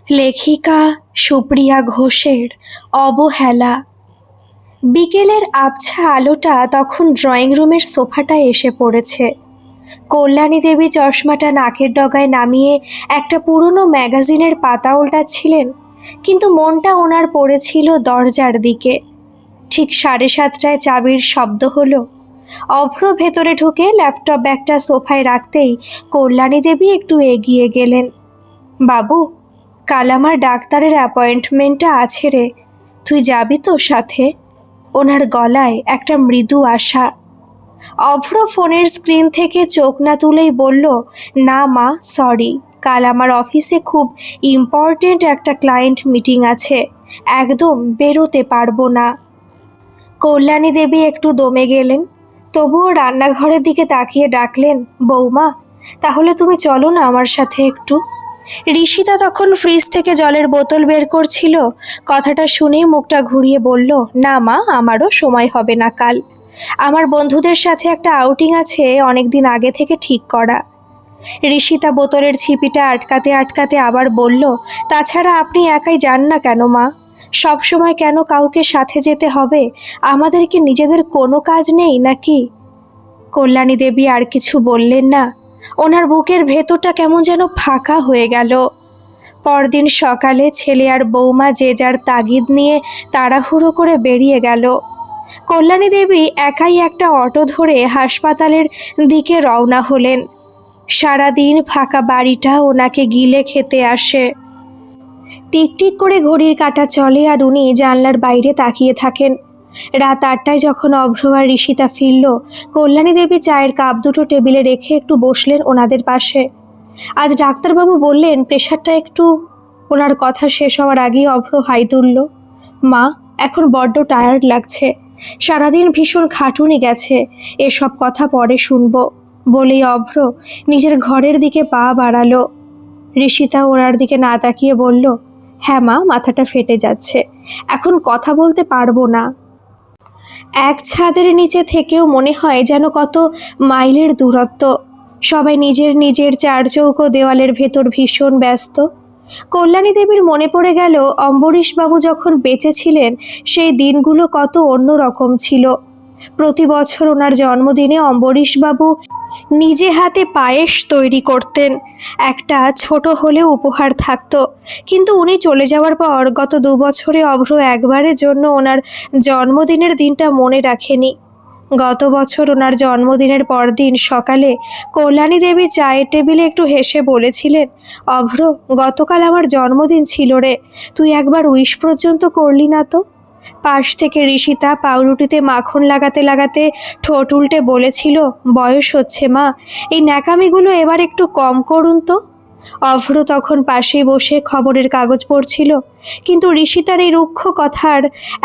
লেখিকা সুপ্রিয়া ঘোষের অবহেলা। বিকেলের আবছা আলোটা তখন ড্রয়িং রুমের সোফাটায় এসে পড়েছে। কল্যাণী দেবী চশমাটা নাকের ডগায় নামিয়ে একটা পুরনো ম্যাগাজিনের পাতা উল্টাচ্ছিলেন, কিন্তু মনটা ওনার পড়েছিল দরজার দিকে। ঠিক 7:30টায় চাবির শব্দ হলো। অভ্র ভেতরে ঢুকে ল্যাপটপ ব্যাগটা সোফায় রাখতেই কল্যাণী দেবী একটু এগিয়ে গেলেন। বাবু, কাল আমার ডাক্তারের অ্যাপয়েন্টমেন্টটা আছে রে, তুই যাবি তো সাথে? ওনার গলায় একটা মৃদু আশা। অভ্র ফোনের স্ক্রিন থেকে চোখ না তুলেই বলল, না মা, সরি, কাল আমার অফিসে খুব ইম্পর্টেন্ট একটা ক্লায়েন্ট মিটিং আছে, একদম বেরোতে পারবো না। কল্যাণী দেবী একটু দমে গেলেন, তবুও রান্নাঘরের দিকে তাকিয়ে ডাকলেন, বৌমা, তাহলে তুমি চলো না আমার সাথে একটু। ঋষিতা তখন ফ্রিজ থেকে জলের বোতল বের করছিল। কথাটা শুনেই মুখটা ঘুরিয়ে বলল, না মা, আমারও সময় হবে না কাল। আমার বন্ধুদের সাথে একটা আউটিং আছে, অনেক দিন আগে থেকে ঠিক করা। ঋষিতা বোতলের ছিপিটা আটকাতে আটকাতে আবার বলল, তাছাড়া আপনি একাই যান না কেন মা? সব সময় কেন কাউকে সাথে যেতে হবে? আমাদের কি নিজেদের কোনো কাজ নেই নাকি? কল্যাণী দেবী আর কিছু বললেন না। ওনার বুকের ভেতরটা কেমন যেন ফাঁকা হয়ে গেল। পরদিন সকালে ছেলে আর বৌমা যে যার তাগিদ নিয়ে তাড়াহুড়ো করে বেরিয়ে গেল। কল্যাণী দেবী একাই একটা অটো ধরে হাসপাতালের দিকে রওনা হলেন। সারাদিন ফাঁকা বাড়িটা ওনাকে গিলে খেতে আসে। টিকটিক করে ঘড়ির কাঁটা চলে আর উনি জানলার বাইরে তাকিয়ে থাকেন। রাত 8টায় যখন অভ্র আর ঋষিতা ফিরল, কল্যাণী দেবী চায়ের কাপ দুটো টেবিলে রেখে একটু বসলেন ওনাদের পাশে। আজ ডাক্তারবাবু বললেন প্রেশারটা একটু। ওনার কথা শেষ হওয়ার আগেই অভ্র হাই তুলল, মা, এখন বড্ড টায়ার্ড লাগছে, সারাদিন ভীষণ খাটুনি গেছে, এসব কথা পরে শুনবো বলেই অভ্র নিজের ঘরের দিকে পা বাড়ালো। ঋষিতা ওনার দিকে না তাকিয়ে বলল, হ্যাঁ মা, মাথাটা ফেটে যাচ্ছে, এখন কথা বলতে পারবো না। এক ছাদের নিচে থেকেও মনে হয় যেন কত মাইলের দূরত্ব। সবাই নিজের নিজের চারচৌকো দেওয়ালের ভেতর ভীষণ ব্যস্ত। কল্যাণী দেবীর মনে পড়ে গেল অম্বরীশবাবু যখন বেঁচে ছিলেন সেই দিনগুলো কত অন্যরকম ছিল। প্রতি বছর ওনার জন্মদিনে অম্বরীশবাবু নিজে হাতে পায়েস তৈরি করতেন, একটা ছোট হলেও উপহার থাকতো। কিন্তু উনি চলে যাওয়ার পর গত 2 বছরে অভ্র একবারের জন্য ওনার জন্মদিনের দিনটা মনে রাখেনি। গত বছর ওনার জন্মদিনের পরদিন সকালে কল্যাণী দেবী চায়ের টেবিলে একটু হেসে বলেছিলেন, অভ্র, গতকাল আমার জন্মদিন ছিল রে, তুই একবার উইশ পর্যন্ত করলি না তো। পাশ থেকে ঋষিতা পাউরুটিতে মাখন লাগাতে লাগাতে ঠোঁট উল্টে বলেছিল, বয়স হচ্ছে মা, এই ন্যাকামিগুলো এবার একটু কম করুন তো। অভ্র তখন পাশে বসে খবরের কাগজ পড়ছিল, কিন্তু ঋষিতার এই রুক্ষ কথার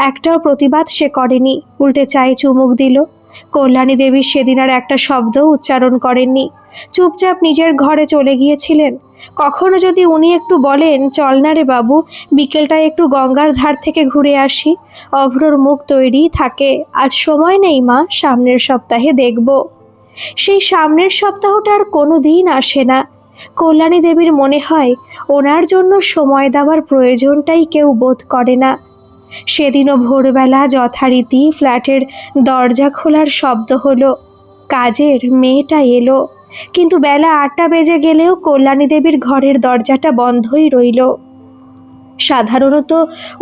একটাও প্রতিবাদ সে করেনি, উল্টে চায়ে চুমুক দিল। কল্যাণী দেবী সেদিন আর একটা শব্দও উচ্চারণ করেননি, চুপচাপ নিজের ঘরে চলে গিয়েছিলেন। কখনো যদি উনি একটু বলেন, চল না রে বাবু, বিকেলটায় একটু গঙ্গার ধার থেকে ঘুরে আসি, অভ্রর মুখ তৈরি থাকে, আজ সময় নেই মা, সামনের সপ্তাহে দেখব। সেই সামনের সপ্তাহটা আর কোনো দিন আসে না। কল্যাণী দেবীর মনে হয় ওনার জন্য সময় দেওয়ার প্রয়োজনটাই কেউ বোধ করে না। সেদিনও ভোরবেলা যথারীতি ফ্ল্যাটের দরজা খোলার শব্দ হলো, কাজের মেয়েটা এলো, কিন্তু বেলা 8টা বেজে গেলেও কল্যাণী দেবীর ঘরের দরজাটা বন্ধই রইল। সাধারণত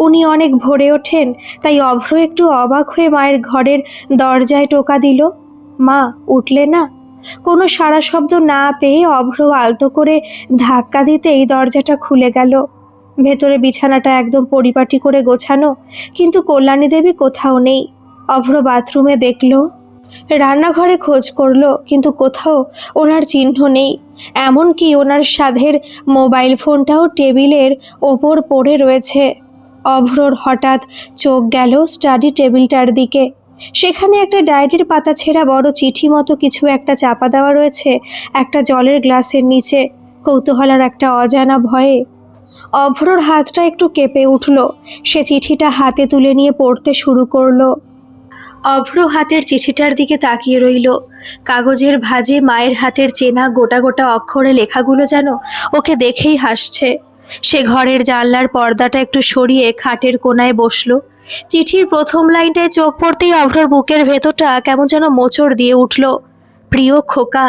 উনি অনেক ভোরে ওঠেন, তাই অভ্র একটু অবাক হয়ে মায়ের ঘরের দরজায় টোকা দিল, মা, উঠলে না? কোনো সাড়া শব্দ না পেয়ে অভ্র আলতো করে ধাক্কা দিতেই দরজাটা খুলে গেল। ভেতরে বিছানাটা একদম পরিপাটি করে গোছানো, কিন্তু কল্যাণী দেবী কোথাও নেই। অভ্র বাথরুমে দেখল, রান্নাঘরে খোঁজ করলো, কিন্তু কোথাও ওনার চিহ্ন নেই। এমনকি ওনার সাধের মোবাইল ফোনটাও টেবিলের ওপর পড়ে রয়েছে। অভ্রর হঠাৎ চোখ গেল স্টাডি টেবিলটার দিকে। সেখানে একটা ডায়েরির পাতা ছেঁড়া বড় চিঠি মতো কিছু একটা চাপা দেওয়া রয়েছে একটা জলের গ্লাসের নিচে। কৌতূহল আর একটা অজানা ভয়ে অভ্রর হাতটা একটু কেঁপে উঠল। সে চিঠিটা হাতে তুলে নিয়ে পড়তে শুরু করলো। অভ্র হাতের চিঠিটার দিকে তাকিয়ে রইল। কাগজের ভাঁজে মায়ের হাতের চেনা গোটা গোটা অক্ষরে লেখাগুলো যেন ওকে দেখেই হাসছে। সে ঘরের জানলার পর্দাটা একটু সরিয়ে খাটের কোণায় বসলো। চিঠির প্রথম লাইনটায় চোখ পড়তেই অভ্রর বুকের ভেতরটা কেমন যেন মোচড় দিয়ে উঠল। প্রিয় খোকা,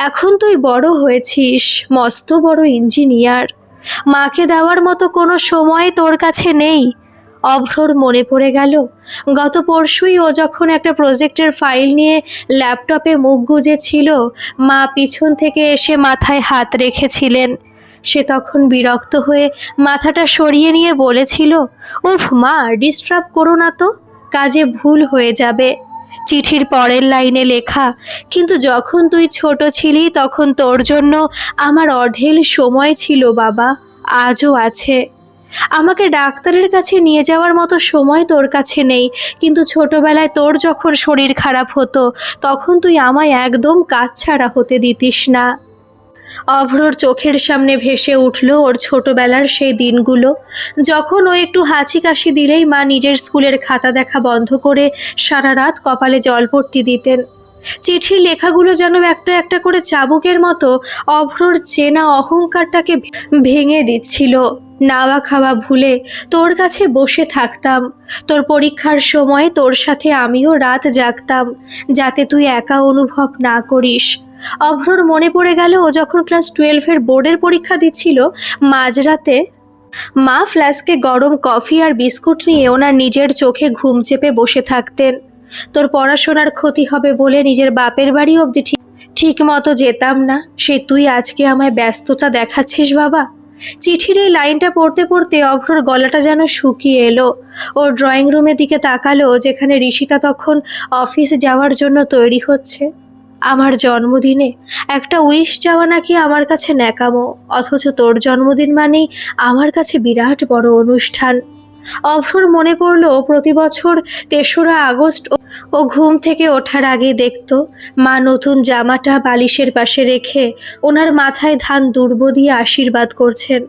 এখন তুই বড় হয়েছিস, মস্ত বড় ইঞ্জিনিয়ার। মাকে দেওয়ার মতো কোনো সময় তোর কাছে নেই। অভ্রর মনে পড়ে গেল গত পরশুই ও যখন একটা প্রজেক্টের ফাইল নিয়ে ল্যাপটপে মুখ গুজেছিল, মা পিছন থেকে এসে মাথায় হাত রেখেছিলেন। সে তখন বিরক্ত হয়ে মাথাটা সরিয়ে নিয়ে বলেছিল, উফ মা, ডিস্টার্ব করো না তো, কাজে ভুল হয়ে যাবে। চিঠির পরের লাইনে লেখা, কিন্তু যখন তুই ছোট ছিলি তখন তোর জন্য আমার অঢেল সময় ছিল বাবা, আজও আছে। আমাকে ডাক্তারের কাছে নিয়ে যাওয়ার মতো সময় তোর কাছে নেই, কিন্তু ছোটবেলায় তোর যখন শরীর খারাপ হতো তখন তুই আমায় একদম কাছছাড়া হতে দিতিস না। অভ্রর চোখের সামনে ভেসে উঠল ওর ছোটবেলার সেই দিনগুলো, যখন ও একটু হাঁচি কাশি দিলেই মা নিজের স্কুলের খাতা দেখা বন্ধ করে সারা রাত কপালে জলপট্টি দিতেন। চিঠির লেখাগুলো যেন একটা একটা করে চাবুকের মতো অভ্রর চেনা অহংকারটাকে ভেঙে দিচ্ছিল। নাওয়া খাওয়া ভুলে তোর কাছে বসে থাকতাম, তোর পরীক্ষার সময় তোর সাথে আমিও রাত জাগতাম, যাতে তুই একা অনুভব না করিস। অভ্রর মনে পড়ে গেল ও যখন ক্লাস 12-এর বোর্ডের পরীক্ষা দিচ্ছিল, মাঝরাতে মা ফ্লাস্কে গরম কফি আর বিস্কুট নিয়ে ওনার নিজের চোখে ঘুম চেপে বসে থাকতেন। তোর পড়াশোনার ক্ষতি হবে বলে নিজের বাপের বাড়ি অবধি ঠিক মতো যেতাম না, সে তুই আজকে আমায় ব্যস্ততা দেখাচ্ছিস বাবা। চিঠির এই লাইনটা পড়তে পড়তে অভ্রর গলাটা যেন শুকিয়ে এলো। ওর ড্রয়িং রুমের দিকে তাকালো, যেখানে ঋষিতা তখন অফিস যাওয়ার জন্য তৈরি হচ্ছে। আমার জন্মদিনে একটা উইশ চাওয়া নাকি আমার কাছে ন্যাকামো, অথচ তোর জন্মদিন মানেই আমার কাছে বিরাট বড় অনুষ্ঠান। অভ্রর মনে পড়ল প্রতি বছর ৩রা আগস্ট ও ঘুম থেকে ওঠার আগে দেখত মা নতুন জামাটা বালিশের পাশে রেখে ওনার মাথায় ধান দুর্ব দিয়ে আশীর্বাদ করছেন।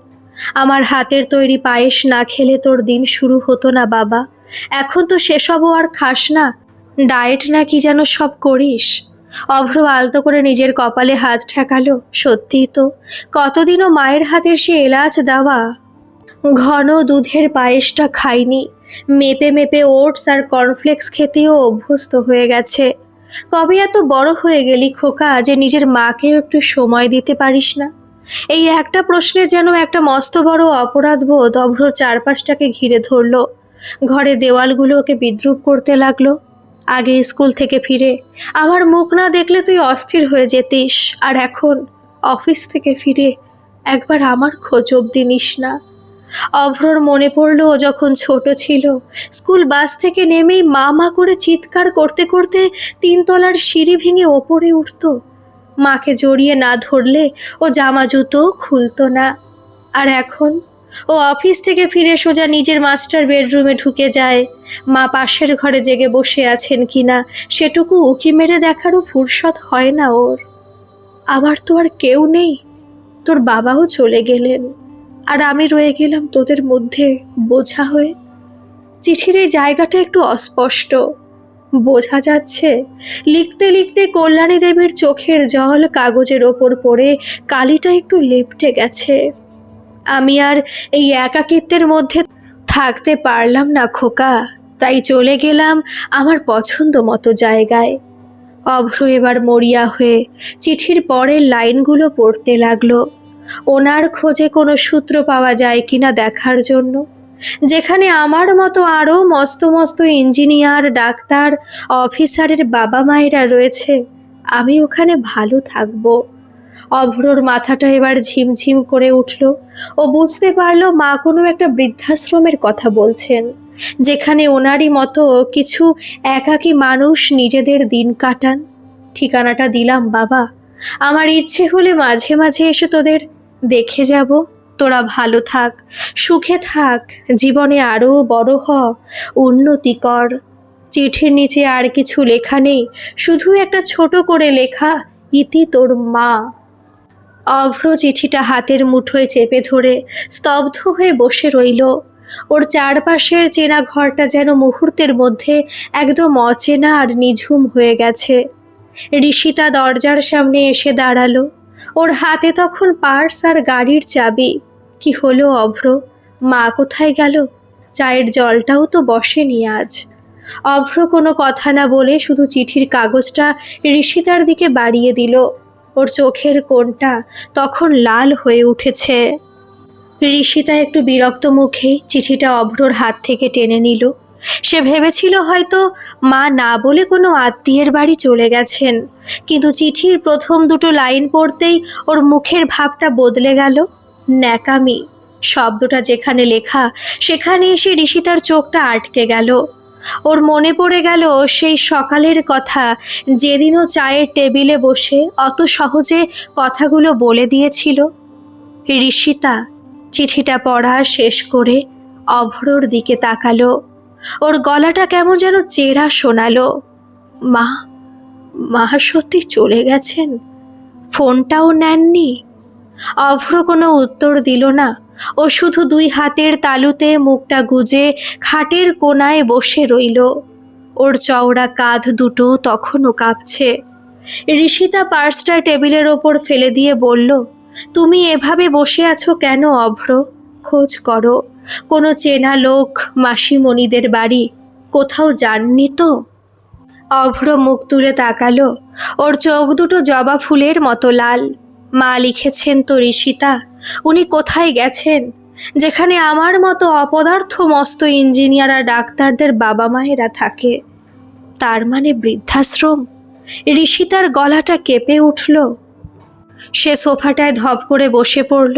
আমার হাতের তৈরি পায়েস না খেলে তোর দিন শুরু হতো না বাবা। এখন তো সেসবও আর খাস না, ডায়েট না কি যেন সব করিস। অভ্র আলতো করে নিজের কপালে হাত ঠেকালো। সত্যিই তো, কতদিনও মায়ের হাতের সে এলাচ দেওয়া ঘন দুধের পায়েসটা খাইনি। মেপে মেপে ওটস আর কর্নফ্লেক্স খেতেও অভ্যস্ত হয়ে গেছে। কবে এত বড় হয়ে গেলি খোকা যে নিজের মাকেও একটু সময় দিতে পারিস না? এই একটা প্রশ্নে যেন একটা মস্ত বড় অপরাধ বোধ অভ্রর চারপাশটাকে ঘিরে ধরল। ঘরে দেওয়ালগুলো ওকে বিদ্রূপ করতে লাগলো। আগে স্কুল থেকে ফিরে আমার মুখ না দেখলে তুই অস্থির হয়ে যেতিস, আর এখন অফিস থেকে ফিরে একবার আমার খোঁজ অবধি নিস না। অভ্রর মনে পড়ল ও যখন ছোট ছিল, স্কুল বাস থেকে নেমেই মা মা করে চিৎকার করতে করতে 3 তলার সিঁড়ি ভেঙে ওপরে উঠত। মাকে জড়িয়ে না ধরলে ও জামা জুতো খুলতো না। আর এখন ও অফিস থেকে ফিরে সোজা নিজের মাস্টার বেডরুমে ঢুকে যায়। মা পাশের ঘরে জেগে বসে আছেন কিনা সেটুকু উকি মেরে দেখারও ফুরসত হয় না ওর। আমার তো আর কেউ নেই, তোর বাবাও চলে গেলেন, আর আমি রয়ে গেলাম তোদের মধ্যে বোঝা হয়ে। চিঠির এই জায়গাটা একটু অস্পষ্ট, বোঝা যাচ্ছে লিখতে লিখতে কল্যাণী দেবীর চোখের জল কাগজের ওপর পড়ে কালিটা একটু লেপটে গেছে। আমি আর এই একাকিত্বের মধ্যে থাকতে পারলাম না খোকা, তাই চলে গেলাম আমার পছন্দ মতো জায়গায়। অভ্র এবার মরিয়া হয়ে চিঠির পরের লাইনগুলো পড়তে লাগলো। ওনার খোঁজে কোনো সূত্র পাওয়া যায় কিনা দেখার জন্য, যেখানে আমার মতো আরও মস্ত মস্ত ইঞ্জিনিয়ার, ডাক্তার, অফিসারের বাবা মায়েরা রয়েছে। আমি ওখানে ভালো থাকবো। অভ্রর মাথাটা এবার ঝিমঝিম করে উঠল। ও বুঝতে পারলো মা কোনো একটা বৃদ্ধাশ্রমের কথা বলছেন, যেখানে ওনারই মতো কিছু একাকী মানুষ নিজেদের দিন কাটান। ঠিকানাটা দিলাম বাবা, আমার ইচ্ছে হলে মাঝে মাঝে এসে তোদের দেখে যাব। তোরা ভালো থাক, সুখে থাক, জীবনে আরও বড় হ, উন্নতি কর। চিঠির নিচে আর কিছু লেখা নেই, শুধু একটা ছোট করে লেখা, ইতি তোর মা। অভ্র চিঠিটা হাতের মুঠোয় চেপে ধরে স্তব্ধ হয়ে বসে রইল। ওর চারপাশের চেনা ঘরটা যেন মুহূর্তের মধ্যে একদম অচেনা আর নিঝুম হয়ে গেছে। ঋষিতা দরজার সামনে এসে দাঁড়ালো। ওর হাতে তখন পার্স আর গাড়ির চাবি। কি হলো অভ্র? মা কোথায় গেল? চায়ের জলটাও তো বসেনি আজ। অভ্র কোনো কথা না বলে শুধু চিঠির কাগজটা ঋষিতার দিকে বাড়িয়ে দিল। ওর চোখের কোণটা তখন লাল হয়ে উঠেছে। ঋষিতা একটু বিরক্ত মুখে চিঠিটা অভ্রর হাত থেকে টেনে নিল। সে ভেবেছিল হয়তো মা না বলে কোনো আত্মীয়ের বাড়ি চলে গেছেন, কিন্তু চিঠির প্রথম দুটো লাইন পড়তেই ওর মুখের ভাবটা বদলে গেল। ন্যাকামি শব্দটা যেখানে লেখা সেখানে এসে ঋষিতার চোখটা আটকে গেল। ওর মনে পড়ে গেল সেই সকালের কথা, যেদিনও চায়ের টেবিলে বসে অত সহজে কথাগুলো বলে দিয়েছিল। ঋষিতা চিঠিটা পড়া শেষ করে অভ্রর দিকে তাকালো। ওর গলাটা কেমন যেন চেরা শোনালো। মা, মা সত্যি চলে গেছেন? ফোনটাও নেননি? অভ্র কোনো উত্তর দিল না। ও শুধু দুই হাতের তালুতে মুখটা গুজে খাটের কোণায় বসে রইল। ওর চওড়া কাঁধ দুটো তখনও কাঁপছে। ঋষিতা পার্সটা টেবিলের ওপর ফেলে দিয়ে বলল, তুমি এভাবে বসে আছো কেন অভ্র? খোঁজ করো, কোনো চেনা লোক, মাসিমণিদের বাড়ি কোথাও যাননি তো? অভ্র মুখ তুলে তাকালো। ওর চোখ দুটো জবা ফুলের মতো লাল। মা লিখেছেন তো ঋষিতা, উনি কোথায় গেছেন? যেখানে আমার মতো অপদার্থ মস্ত ইঞ্জিনিয়ার আর ডাক্তারদের বাবা মায়েরা থাকে। তার মানে বৃদ্ধাশ্রম? ঋষিতার গলাটা কেঁপে উঠল। সে সোফাটায় ধপ করে বসে পড়ল।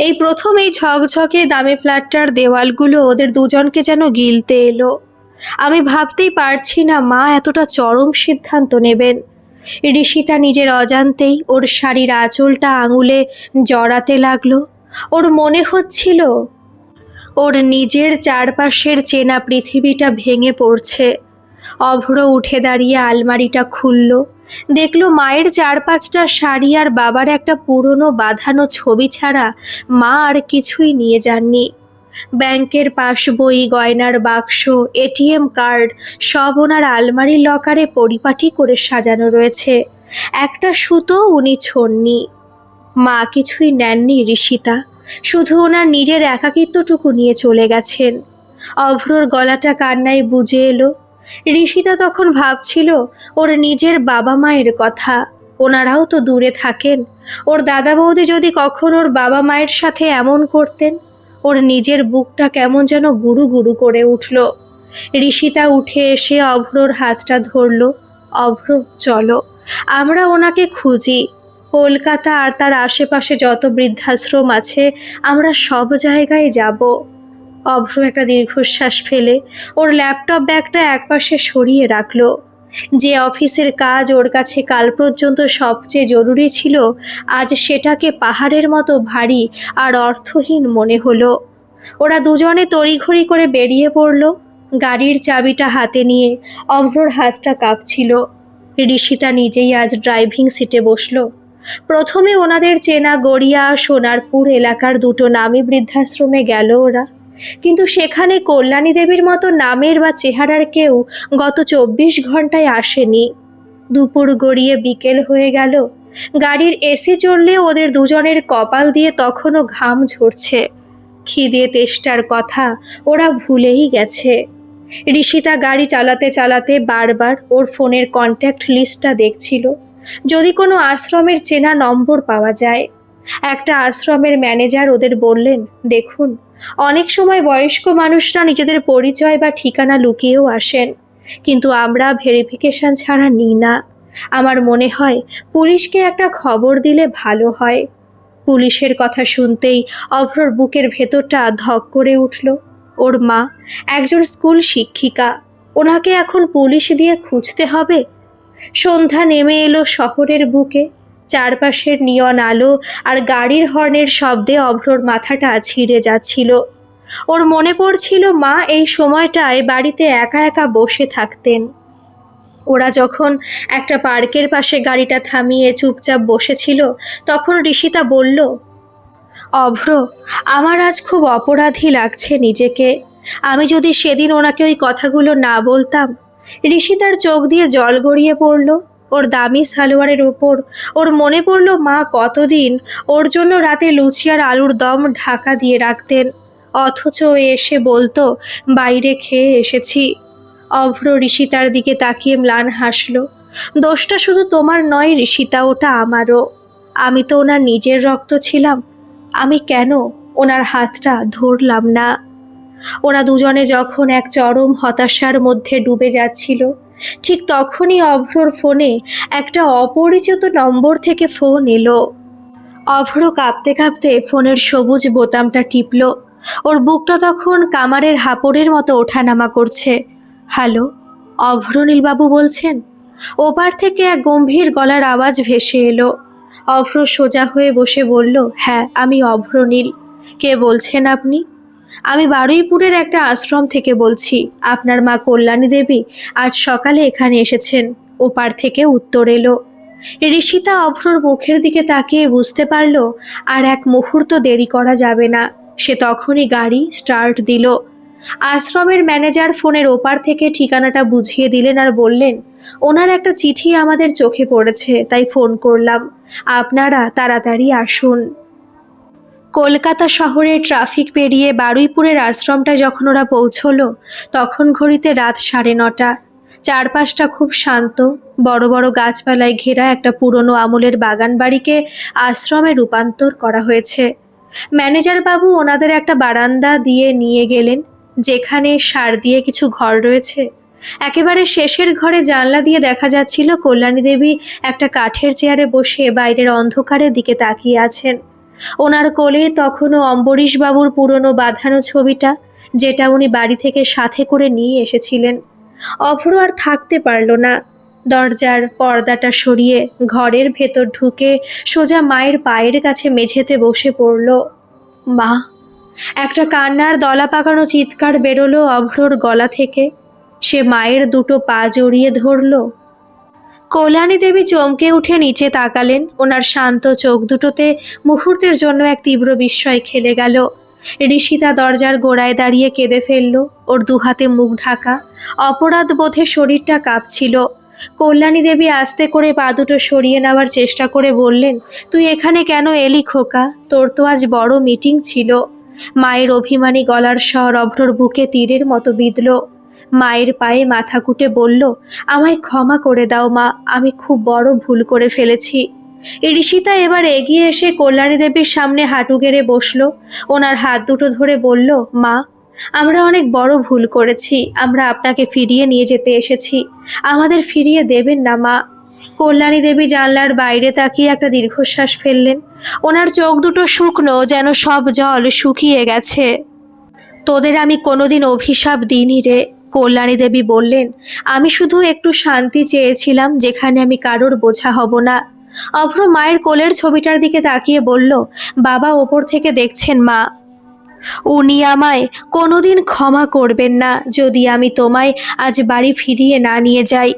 এই প্রথম এই ঝকঝকে দামি ফ্ল্যাটটার দেওয়ালগুলো ওদের দুজনকে যেন গিলতে এলো। আমি ভাবতেই পারছি না মা এতটা চরম সিদ্ধান্ত নেবেন। ঋষিতা নিজের অজান্তেই ওর শাড়ির আঁচলটা আঙুলে জড়াতে লাগলো। ওর মনে হচ্ছিল ওর নিজের চারপাশের চেনা পৃথিবীটা ভেঙে পড়ছে। অভ্র উঠে দাঁড়িয়ে আলমারিটা খুলল। দেখলো মায়ের 4-5টা শাড়ি আর বাবার একটা পুরনো বাঁধানো ছবি ছাড়া মা আর কিছুই নিয়ে যাননি। ব্যাংকের পাসবই, গয়নার বাক্স, এটিএম কার্ড সব ওনার আলমারির লকারে পরিপাটি করে সাজানো রয়েছে। একটা সুতো উনি ছোননি। মা কিছুই নেননি ঋষিতা, শুধু ওনার নিজের একাকিত্বটুকু নিয়ে চলে গেছেন। অভ্রর গলাটা কান্নায় বুজে এলো। ঋষিতা তখন ভাবছিল ওর নিজের বাবা মায়ের কথা। ওনারাও তো দূরে থাকেন। ওর দাদা বৌদি যদি কখন ওর বাবা মায়ের সাথে এমন করতেন। ওর নিজের বুকটা কেমন যেন গুরু গুরু করে উঠল। ঋষিতা উঠে এসে অভ্রর হাতটা ধরল। অভ্র, চলো, আমরা ওনাকে খুঁজি। কলকাতা আর তার আশেপাশে যত বৃদ্ধাশ্রম আছে আমরা সব জায়গায় যাব। অভ্র একটা দীর্ঘশ্বাস ফেলে ওর ল্যাপটপ ব্যাগটা একপাশে সরিয়ে রাখলো। যে অফিসের কাজ ওর কাছে কাল পর্যন্ত সবচেয়ে জরুরি ছিল, আজ সেটাকে পাহাড়ের মতো ভারী আর অর্থহীন মনে হলো। ওরা দুজনে তড়িঘড়ি করে বেরিয়ে পড়ল। গাড়ির চাবিটা হাতে নিয়ে অভ্রর হাতটা কাঁপছিল। ঋষিতা নিজেই আজ ড্রাইভিং সিটে বসলো। প্রথমে ওনাদের চেনা গড়িয়া সোনারপুর এলাকার দুটো নামী বৃদ্ধাশ্রমে গেল ওরা, কিন্তু সেখানে কল্যাণী দেবীর মতো নামের বা চেহারার কেউ গত 24 ঘন্টায় আসেনি। দুপুর গড়িয়ে বিকেল হয়ে গেল। গাড়ির এসি চললে ওদের দুজনের কপাল দিয়ে তখনও ঘাম ঝরছে। খিদে তেষ্টার কথা ওরা ভুলেই গেছে। ঋষিতা গাড়ি চালাতে চালাতে বারবার ওর ফোনের কন্ট্যাক্ট লিস্টটা দেখছিল, যদি কোনো আশ্রমের চেনা নম্বর পাওয়া যায়। একটা আশ্রমের ম্যানেজার ওদের বললেন, দেখুন, অনেক সময় বয়স্ক মানুষরা নিজেদের পরিচয় বা ঠিকানা লুকিয়েও আসেন, কিন্তু আমরা ভেরিফিকেশন ছাড়া নিই না। আমার মনে হয় পুলিশকে একটা খবর দিলে ভালো হয়। পুলিশের কথা শুনতেই অভ্রর বুকের ভেতরটা ধক করে উঠল। ওর মা একজন স্কুল শিক্ষিকা, ওনাকে এখন পুলিশ দিয়ে খুঁজতে হবে? সন্ধ্যা নেমে এলো শহরের বুকে। চারপাশের নিয়ন আলো আর গাড়ির হর্নের শব্দে অভ্রর মাথাটা ছিঁড়ে যাচ্ছিল। ওর মনে পড়ছিল মা এই সময়টায় বাড়িতে একা একা বসে থাকতেন। ওরা যখন একটা পার্কের পাশে গাড়িটা থামিয়ে চুপচাপ বসেছিল, তখন ঋষিতা বলল, অভ্র, আমার আজ খুব অপরাধী লাগছে নিজেকে। আমি যদি সেদিন ওনাকে ওই কথাগুলো না বলতাম। ঋষিতার চোখ দিয়ে জল গড়িয়ে পড়ল। ওর দামি সালোয়ারের ওপর। ওর মনে পড়ল মা কতদিন ওর জন্য রাতে লুচি আর আলুর দম ঢাকা দিয়ে রাখতেন, অথচ ও এসে বলতো বাইরে খেয়ে এসেছি। অভ্র ঋষিতার দিকে তাকিয়ে ম্লান হাসল। দোষটা শুধু তোমার নয় ঋষিতা, ওটা আমারও। আমি তো ওনার নিজের রক্ত ছিলাম, আমি কেন ওনার হাতটা ধরলাম না? ওরা দুজনে যখন এক চরম হতাশার মধ্যে ডুবে যাচ্ছিল, ঠিক তখনই অভ্রর ফোনে একটা অপরিচিত নম্বর থেকে ফোন এলো। অভ্র কাঁপতে কাঁপতে ফোনের সবুজ বোতামটা টিপল। ওর বুকটা তখন কামারের হাঁপড়ের মতো ওঠানামা করছে। হ্যালো, অভ্রনীলবাবু বলছেন? ওপার থেকে এক গম্ভীর গলার আওয়াজ ভেসে এলো। অভ্র সোজা হয়ে বসে বলল, হ্যাঁ আমি অভ্রনীল। কে বলছেন আপনি? আমি বারুইপুরের একটা আশ্রম থেকে বলছি। আপনার মা কল্যাণী দেবী আজ সকালে এখানে এসেছেন। ওপার থেকে উত্তর এলো। ঋষিতা অভ্রর মুখের দিকে তাকিয়ে বুঝতে পারল আর এক মুহূর্ত দেরি করা যাবে না। সে তখনই গাড়ি স্টার্ট দিল। আশ্রমের ম্যানেজার ফোনের ওপার থেকে ঠিকানাটা বুঝিয়ে দিলেন আর বললেন, ওনার একটা চিঠি আমাদের চোখে পড়েছে, তাই ফোন করলাম। আপনারা তাড়াতাড়ি আসুন। কলকাতা শহরের ট্রাফিক পেরিয়ে বারুইপুরের আশ্রমটা যখন ওরা পৌঁছলো, তখন ঘড়িতে রাত 9:30। চারপাশটা খুব শান্ত। বড় বড় গাছপালায় ঘেরা একটা পুরনো আমলের বাগান বাড়িকে আশ্রমে রূপান্তর করা হয়েছে। ম্যানেজার বাবু ওনাদের একটা বারান্দা দিয়ে নিয়ে গেলেন, যেখানে সার দিয়ে কিছু ঘর রয়েছে। একেবারে শেষের ঘরে জানলা দিয়ে দেখা যাচ্ছিল কল্যাণী দেবী একটা কাঠের চেয়ারে বসে বাইরের অন্ধকারের দিকে তাকিয়ে আছেন। ওনার কোলে তখনও অম্বরীশবাবুর পুরনো বাঁধানো ছবিটা, যেটা উনি বাড়ি থেকে সাথে করে নিয়ে এসেছিলেন। অভ্র আর থাকতে পারল না। দরজার পর্দাটা সরিয়ে ঘরের ভেতর ঢুকে সোজা মায়ের পায়ের কাছে মেঝেতে বসে পড়ল। মা! একটা কান্নার দলা পাকানো চিৎকার বেরোলো অভ্রর গলা থেকে। সে মায়ের দুটো পা জড়িয়ে ধরল। কল্যাণী দেবী চমকে উঠে নিচে তাকালেন। ওনার শান্ত চোখ দুটোতে মুহূর্তের জন্য এক তীব্র বিস্ময় খেলে গেল। ঋষিতা দরজার গোড়ায় দাঁড়িয়ে কেঁদে ফেলল। ওর দুহাতে মুখ ঢাকা, অপরাধ বোধে শরীরটা কাঁপছিল। কল্যাণী দেবী আস্তে করে পা দুটো সরিয়ে নেওয়ার চেষ্টা করে বললেন, তুই এখানে কেন এলি খোকা? তোর তো আজ বড় মিটিং ছিল। মায়ের অভিমানী গলার স্বর অভ্রর বুকে তীরের মতো বিঁধল। মায়ের পায়ে মাথা কুটে বলল, আমায় ক্ষমা করে দাও মা, আমি খুব বড় ভুল করে ফেলেছি। ঋষিতা এবার এগিয়ে এসে কল্যাণী দেবীর সামনে হাঁটু গেড়ে বসলো। ওনার হাত দুটো ধরে বলল, মা, আমরা অনেক বড় ভুল করেছি। আমরা আপনাকে ফিরিয়ে নিয়ে যেতে এসেছি। আমাদের ফিরিয়ে দেবেন না মা। কল্যাণী দেবী জানলার বাইরে তাকিয়ে একটা দীর্ঘশ্বাস ফেললেন। ওনার চোখ দুটো শুকনো, যেন সব জল শুকিয়ে গেছে। তোদের আমি কোনোদিন অভিশাপ দিইনি রে, কল্যাণী দেবী বললেন। আমি শুধু একটু শান্তি চেয়েছিলাম, যেখানে আমি কারোর বোঝা হব না। অভ্র মায়ের কোলের ছবিটার দিকে তাকিয়ে বলল, বাবা ওপর থেকে দেখছেন মা। উনি আমায় কোনোদিন ক্ষমা করবেন না যদি আমি তোমায় আজ বাড়ি ফিরিয়ে না নিয়ে যাই।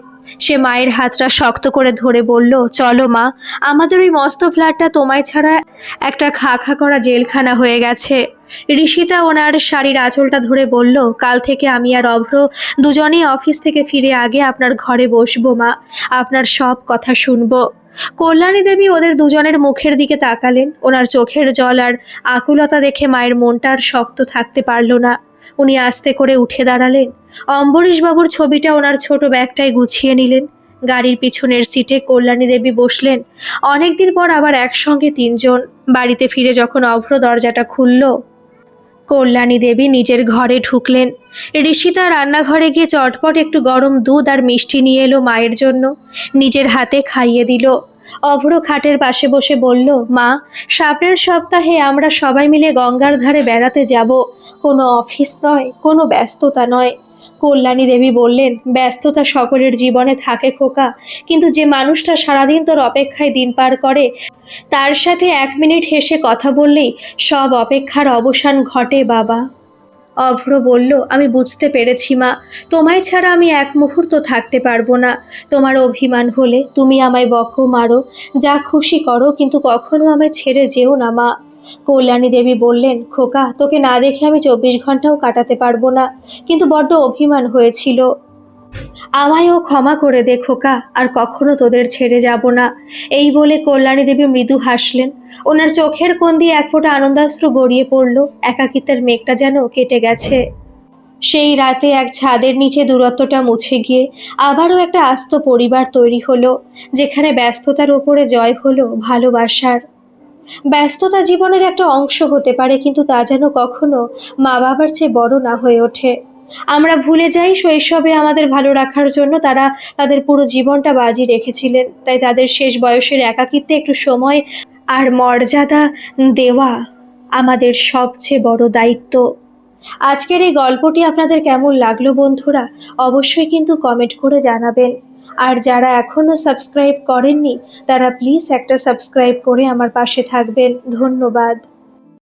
সে মায়ের হাতটা শক্ত করে ধরে বলল, চলো মা, আমাদের ওই মস্ত ফ্ল্যাটটা তোমায় ছাড়া একটা খা খা করা জেলখানা হয়ে গেছে। ঋষিতা ওনার শাড়ির আঁচলটা ধরে বলল, কাল থেকে আমি আর অভ্র দুজনেই অফিস থেকে ফিরে আগে আপনার ঘরে বসবো মা, আপনার সব কথা শুনবো। কল্যাণী দেবী ওদের দুজনের মুখের দিকে তাকালেন। ওনার চোখের জল আর আকুলতা দেখে মায়ের মনটা আর শক্ত থাকতে পারল না। উনি আস্তে করে উঠে দাঁড়ালেন। অম্বরীশবাবুর ছবিটা ওনার ছোট ব্যাগটায় গুছিয়ে নিলেন। গাড়ির পিছনের সিটে কল্যাণী দেবী বসলেন। অনেকদিন পর আবার একসঙ্গে তিনজন। বাড়িতে ফিরে যখন অভ্র দরজাটা খুলল, কল্যাণী দেবী নিজের ঘরে ঢুকলেন। ঋষিতা রান্নাঘরে গিয়ে চটপট একটু গরম দুধ আর মিষ্টি নিয়ে এলো মায়ের জন্য। নিজের হাতে খাইয়ে দিল। অভ্র খাটের পাশে বসে বলল, মা, সামনের সপ্তাহে আমরা সবাই মিলে গঙ্গার ধারে বেড়াতে যাব। কোনো অফিস নয়, কোনো ব্যস্ততা নয়। কল্যাণী দেবী বললেন, ব্যস্ততা সকলের জীবনে থাকে খোকা, কিন্তু যে মানুষটা সারাদিন তোর অপেক্ষায় দিন পার করে, তার সাথে 1 মিনিট হেসে কথা বললেই সব অপেক্ষার অবসান ঘটে বাবা। অভ্র বলল, আমি বুঝতে পেরেছি মা, তোমায় ছাড়া আমি এক মুহূর্ত থাকতে পারবো না। তোমার অভিমান হলে তুমি আমায় বকো, মারো, যা খুশি করো, কিন্তু কখনো আমায় ছেড়ে যেও না মা। কল্যাণী দেবী বললেন, খোকা, তোকে না দেখে আমি 24 ঘন্টাও কাটাতে পারবো না, কিন্তু বড্ড অভিমান হয়েছিল। আমায়ও ক্ষমা করে দে খোকা, আর কখনো তোদের ছেড়ে যাব না। এই বলে কল্যাণী দেবী মৃদু হাসলেন। ওনার চোখের কোণ দিয়ে এক ফোঁটা আনন্দাশ্রু গড়িয়ে পড়ল। একাকিত্বের মেঘটা যেন কেটে গেছে। সেই রাতে এক ছাদের নিচে দূরত্বটা মুছে গিয়ে আবারও একটা আস্ত পরিবার তৈরি হলো, যেখানে ব্যস্ততার উপরে জয় হলো ভালোবাসার। ব্যস্ততা জীবনের একটা অংশ হতে পারে, কিন্তু তা যেন কখনো মা বাবার চেয়ে বড় না হয়ে ওঠে। আমরা ভুলে যাই শৈশবে আমাদের ভালো রাখার জন্য তারা তাদের পুরো জীবনটা বাজি রেখেছিলেন। তাই তাদের শেষ বয়সের একাকিত্বে একটু সময় আর মর্যাদা দেওয়া আমাদের সবচেয়ে বড় দায়িত্ব। আজকের এই গল্পটি আপনাদের কেমন লাগলো বন্ধুরা? অবশ্যই কিন্তু কমেন্ট করে জানাবেন। আর যারা এখনও সাবস্ক্রাইব করেননি, তারা প্লিজ একটা সাবস্ক্রাইব করে আমার পাশে থাকবেন। ধন্যবাদ।